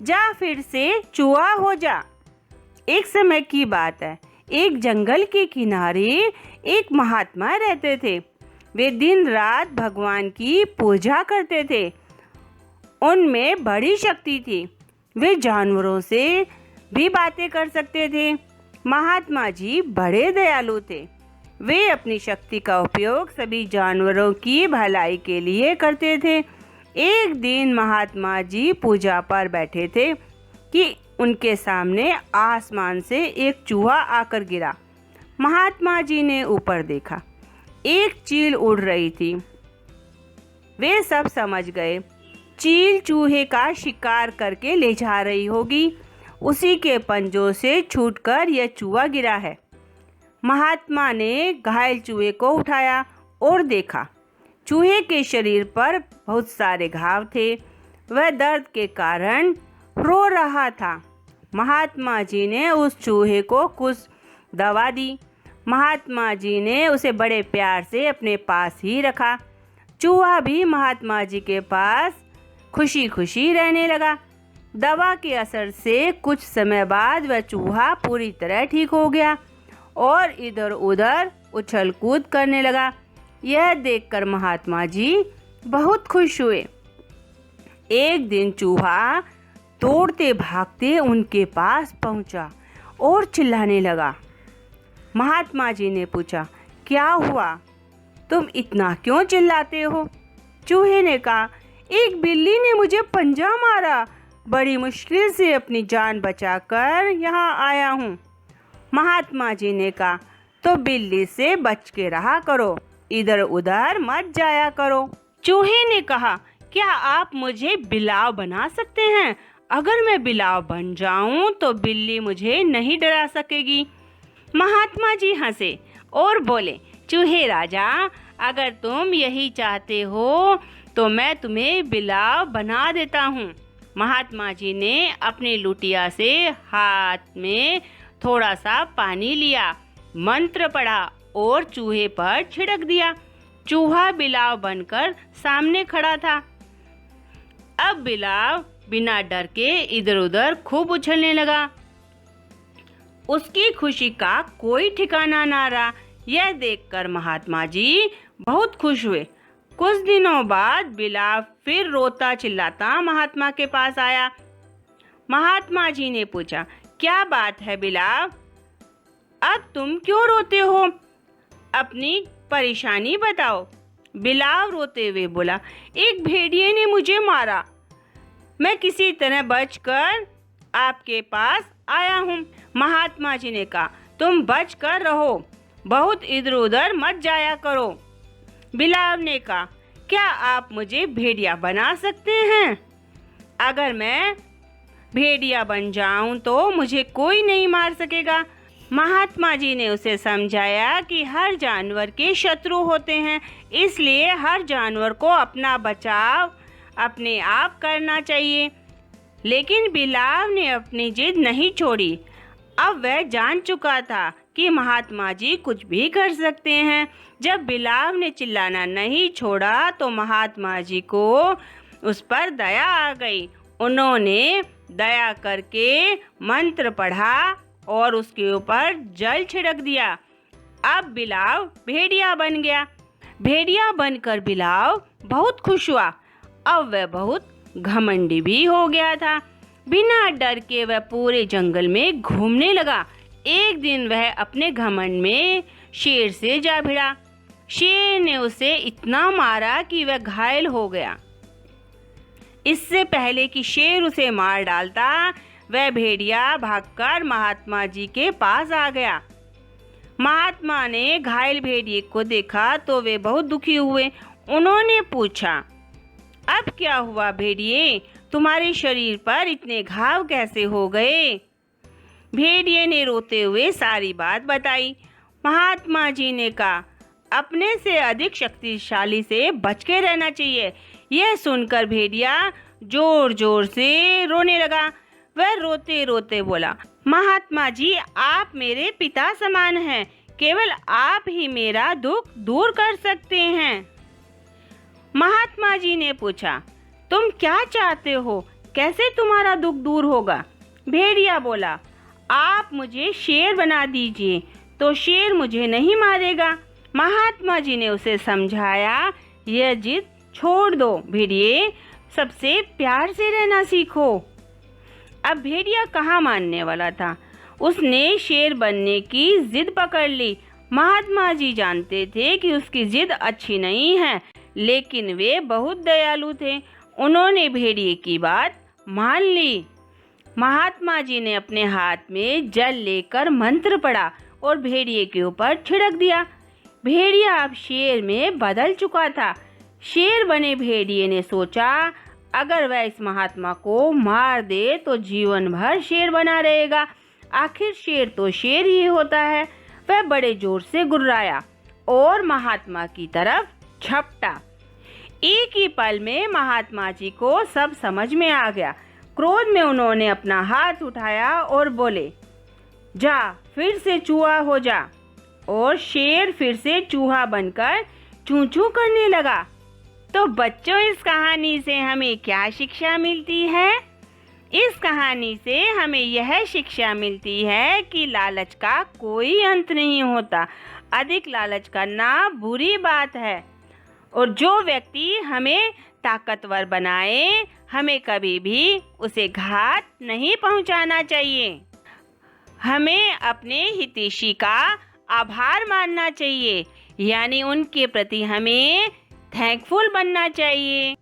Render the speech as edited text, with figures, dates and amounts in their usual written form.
जा फिर से चूहा हो जा। एक समय की बात है, एक जंगल के किनारे एक महात्मा रहते थे। वे दिन रात भगवान की पूजा करते थे। उनमें बड़ी शक्ति थी। वे जानवरों से भी बातें कर सकते थे। महात्मा जी बड़े दयालु थे। वे अपनी शक्ति का उपयोग सभी जानवरों की भलाई के लिए करते थे। एक दिन महात्मा जी पूजा पर बैठे थे कि उनके सामने आसमान से एक चूहा आकर गिरा। महात्मा जी ने ऊपर देखा, एक चील उड़ रही थी। वे सब समझ गए, चील चूहे का शिकार करके ले जा रही होगी। उसी के पंजों से छूटकर यह चूहा गिरा है। महात्मा ने घायल चूहे को उठाया और देखा। चूहे के शरीर पर बहुत सारे घाव थे। वह दर्द के कारण रो रहा था। महात्मा जी ने उस चूहे को कुछ दवा दी। महात्मा जी ने उसे बड़े प्यार से अपने पास ही रखा। चूहा भी महात्मा जी के पास खुशी खुशी रहने लगा। दवा के असर से कुछ समय बाद वह चूहा पूरी तरह ठीक हो गया और इधर उधर उछल कूद करने लगा। यह देखकर महात्मा जी बहुत खुश हुए। एक दिन चूहा दौड़ते भागते उनके पास पहुंचा और चिल्लाने लगा। महात्मा जी ने पूछा, क्या हुआ? तुम इतना क्यों चिल्लाते हो? चूहे ने कहा, एक बिल्ली ने मुझे पंजा मारा। बड़ी मुश्किल से अपनी जान बचाकर यहाँ आया हूँ। महात्मा जी ने कहा, तो बिल्ली से बच के रहा करो, इधर उधर मत जाया करो। चूहे ने कहा, क्या आप मुझे बिलाव बना सकते हैं? अगर मैं बिलाव बन जाऊं तो बिल्ली मुझे नहीं डरा सकेगी। महात्मा जी हंसे और बोले, चूहे राजा, अगर तुम यही चाहते हो तो मैं तुम्हें बिलाव बना देता हूँ। महात्मा जी ने अपनी लुटिया से हाथ में थोड़ा सा पानी लिया, मंत्र पढ़ा और चूहे पर छिड़क दिया। चूहा बिलाव बनकर सामने खड़ा था। अब बिलाव बिना डर के इधर उधर खूब उछलने लगा। उसकी खुशी का कोई ठिकाना ना रहा। यह देखकर महात्मा जी बहुत खुश हुए। कुछ दिनों बाद बिलाव फिर रोता चिल्लाता महात्मा के पास आया। महात्मा जी ने पूछा, क्या बात है बिलाव? अब तुम क्यों रोते हो? अपनी परेशानी बताओ। बिलाव रोते हुए बोला, एक भेड़िए ने मुझे मारा। मैं किसी तरह बचकर आपके पास आया हूँ। महात्मा जी ने कहा, तुम बच कर रहो, बहुत इधर उधर मत जाया करो। बिलाव ने कहा, क्या आप मुझे भेड़िया बना सकते हैं? अगर मैं भेड़िया बन जाऊं तो मुझे कोई नहीं मार सकेगा। महात्मा जी ने उसे समझाया कि हर जानवर के शत्रु होते हैं, इसलिए हर जानवर को अपना बचाव अपने आप करना चाहिए। लेकिन बिलाव ने अपनी जिद नहीं छोड़ी। अब वह जान चुका था कि महात्मा जी कुछ भी कर सकते हैं। जब बिलाव ने चिल्लाना नहीं छोड़ा तो महात्मा जी को उस पर दया आ गई। उन्होंने दया करके मंत्र पढ़ा और उसके ऊपर जल छिड़क दिया। अब बिलाव भेड़िया बन गया। भेड़िया बनकर बिलाव बहुत खुश हुआ। अब वह बहुत घमंडी भी हो गया था। बिना डर के वह पूरे जंगल में घूमने लगा। एक दिन वह अपने घमंड में शेर से जा भिड़ा। शेर ने उसे इतना मारा कि वह घायल हो गया। इससे पहले कि शेर उसे मार डालता, वह भेड़िया भागकर महात्मा जी के पास आ गया। महात्मा ने घायल भेड़िए को देखा तो वे बहुत दुखी हुए। उन्होंने पूछा, अब क्या हुआ भेड़िए? तुम्हारे शरीर पर इतने घाव कैसे हो गए? भेड़िए ने रोते हुए सारी बात बताई। महात्मा जी ने कहा, अपने से अधिक शक्तिशाली से बच के रहना चाहिए। यह सुनकर भेड़िया जोर जोर से रोने लगा। वह रोते रोते बोला, महात्मा जी, आप मेरे पिता समान हैं। केवल आप ही मेरा दुख दूर कर सकते हैं। महात्मा जी ने पूछा, तुम क्या चाहते हो? कैसे तुम्हारा दुख दूर होगा? भेड़िया बोला, आप मुझे शेर बना दीजिए तो शेर मुझे नहीं मारेगा। महात्मा जी ने उसे समझाया, यह जिद छोड़ दो भेड़िए, सबसे प्यार से रहना सीखो। अब भेड़िया कहाँ मानने वाला था, उसने शेर बनने की जिद पकड़ ली। महात्मा जी जानते थे कि उसकी जिद अच्छी नहीं है, लेकिन वे बहुत दयालु थे। उन्होंने भेड़िए की बात मान ली। महात्मा जी ने अपने हाथ में जल लेकर मंत्र पढ़ा और भेड़िए के ऊपर छिड़क दिया। भेड़िया अब शेर में बदल चुका था। शेर बने भेड़िए ने सोचा, अगर वह इस महात्मा को मार दे तो जीवन भर शेर बना रहेगा। आखिर शेर तो शेर ही होता है। वह बड़े जोर से गुर्राया और महात्मा की तरफ झपटा। एक ही पल में महात्मा जी को सब समझ में आ गया। क्रोध में उन्होंने अपना हाथ उठाया और बोले, जा फिर से चूहा हो जा। और शेर फिर से चूहा बनकर चूं चूं करने लगा। तो बच्चों, इस कहानी से हमें क्या शिक्षा मिलती है? इस कहानी से हमें यह शिक्षा मिलती है कि लालच का कोई अंत नहीं होता। अधिक लालच करना बुरी बात है, और जो व्यक्ति हमें ताकतवर बनाए, हमें कभी भी उसे घात नहीं पहुंचाना चाहिए। हमें अपने हितैषी का आभार मानना चाहिए, यानी उनके प्रति हमें थैंकफुल बनना चाहिए।